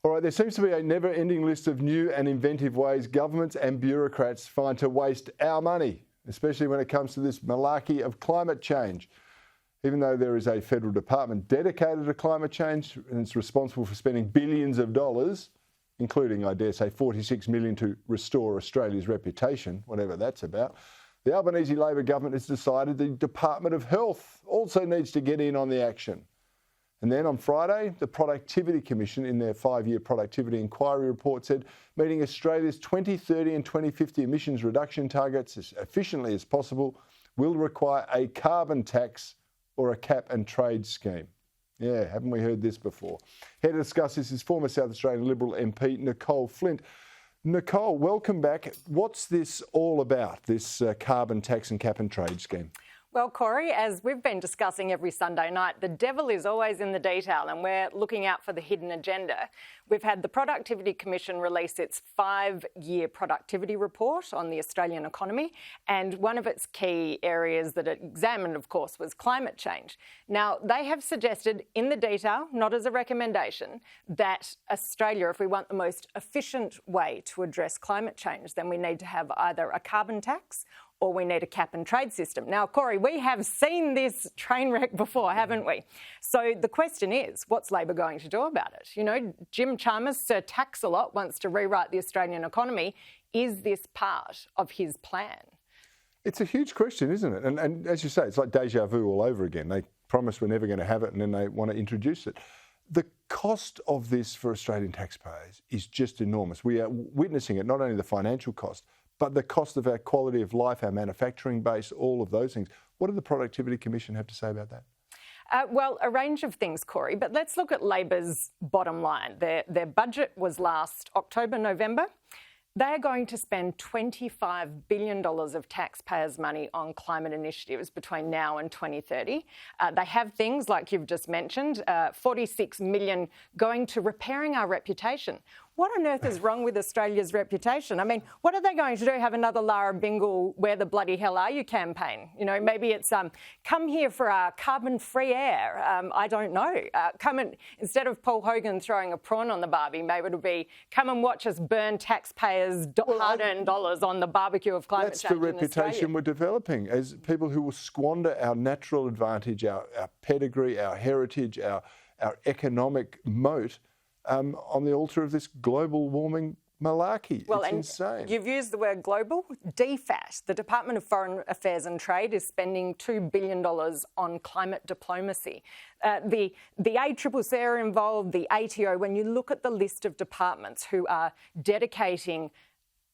All right, there seems to be a never-ending list of new and inventive ways governments and bureaucrats find to waste our money, especially when it comes to this malarkey of climate change. Even though there is a federal department dedicated to climate change and it's responsible for spending billions of dollars, including, I dare say, $46 million to restore Australia's reputation, whatever that's about, the Albanese Labor government has decided the Department of Health also needs to get in on the action. And then on Friday, the Productivity Commission, in their 5-year productivity inquiry report, said meeting Australia's 2030 and 2050 emissions reduction targets as efficiently as possible will require a carbon tax or a cap and trade scheme. Yeah, haven't we heard this before? Here to discuss this is former South Australian Liberal MP Nicole Flint. Nicole, welcome back. What's this all about, this carbon tax and cap and trade scheme? Well, Corey, as we've been discussing every Sunday night, the devil is always in the detail and we're looking out for the hidden agenda. We've had the Productivity Commission release its 5-year productivity report on the Australian economy, and one of its key areas that it examined, of course, was climate change. Now, they have suggested in the detail, not as a recommendation, that Australia, if we want the most efficient way to address climate change, then we need to have either a carbon tax or we need a cap and trade system. Now, Corey, we have seen this train wreck before, haven't we? So the question is, what's Labor going to do about it? You know, Jim Chalmers, Sir Tax-a-Lot, wants to rewrite the Australian economy. Is this part of his plan? It's a huge question, isn't it? And as you say, it's like deja vu all over again. They promise we're never going to have it and then they want to introduce it. The cost of this for Australian taxpayers is just enormous. We are witnessing it, not only the financial cost, but the cost of our quality of life, our manufacturing base, all of those things. What did the Productivity Commission have to say about that? Well, a range of things, Corey, but let's look at Labor's bottom line. Their budget was last October, November. They're going to spend $25 billion of taxpayers' money on climate initiatives between now and 2030. They have things like you've just mentioned, $46 million going to repairing our reputation. What on earth is wrong with Australia's reputation? I mean, what are they going to do? Have another Lara Bingle "Where the bloody hell are you" campaign? You know, maybe it's come here for our carbon-free air. I don't know. Come and, instead of Paul Hogan throwing a prawn on the barbie, maybe it'll be come and watch us burn taxpayers' hard-earned dollars on the barbecue of climate change. That's the reputation we're developing as people who will squander our natural advantage, our pedigree, our heritage, our economic moat on the altar of this global warming malarkey. Well, it's insane. You've used the word global. DFAT, the Department of Foreign Affairs and Trade, is spending $2 billion on climate diplomacy. The ACCC are involved, the ATO. When you look at the list of departments who are dedicating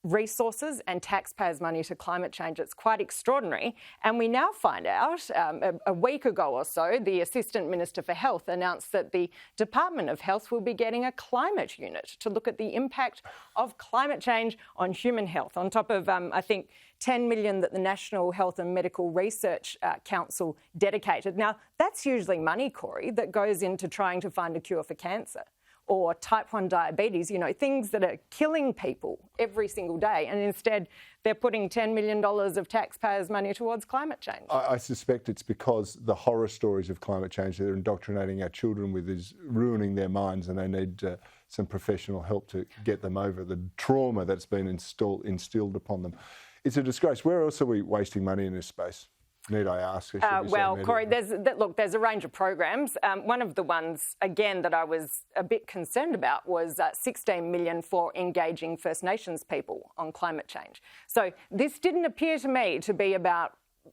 resources and taxpayers' money to climate change, it's quite extraordinary. And we now find out, a week ago or so, the Assistant Minister for Health announced that the Department of Health will be getting a climate unit to look at the impact of climate change on human health, on top of, I think, $10 million that the National Health and Medical Research Council dedicated. Now, that's usually money, Corey, that goes into trying to find a cure for cancer or type 1 diabetes, you know, things that are killing people every single day. And instead, they're putting $10 million of taxpayers' money towards climate change. I suspect it's because the horror stories of climate change that they're indoctrinating our children with is ruining their minds, and they need some professional help to get them over the trauma that's been instilled upon them. It's a disgrace. Where else are we wasting money in this space? Need I ask? Well, Corey, there's a range of programs. One of the ones, again, that I was a bit concerned about was $16 million for engaging First Nations people on climate change. So this didn't appear to me to be about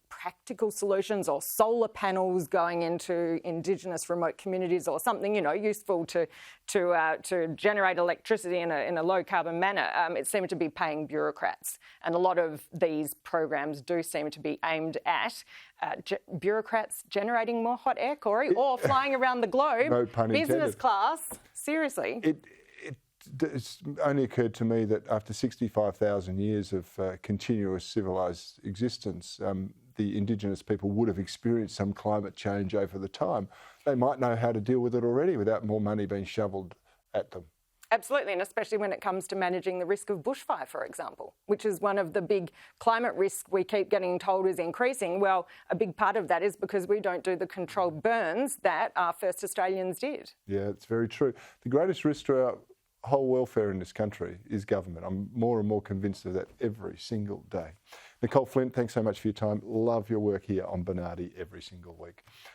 practical solutions or solar panels going into Indigenous remote communities or something, you know, useful to generate electricity in a low carbon manner. It seemed to be paying bureaucrats, and a lot of these programs do seem to be aimed at bureaucrats generating more hot air, Corey, or flying around the globe, no pun intended, business class. Seriously. It's only occurred to me that after 65,000 years of continuous civilised existence, the Indigenous people would have experienced some climate change over the time. They might know how to deal with it already without more money being shovelled at them. Absolutely, and especially when it comes to managing the risk of bushfire, for example, which is one of the big climate risks we keep getting told is increasing. Well, a big part of that is because we don't do the controlled burns that our first Australians did. Yeah, it's very true. The greatest risk to our whole welfare in this country is government. I'm more and more convinced of that every single day. Nicole Flint, thanks so much for your time. Love your work here on Bernardi every single week.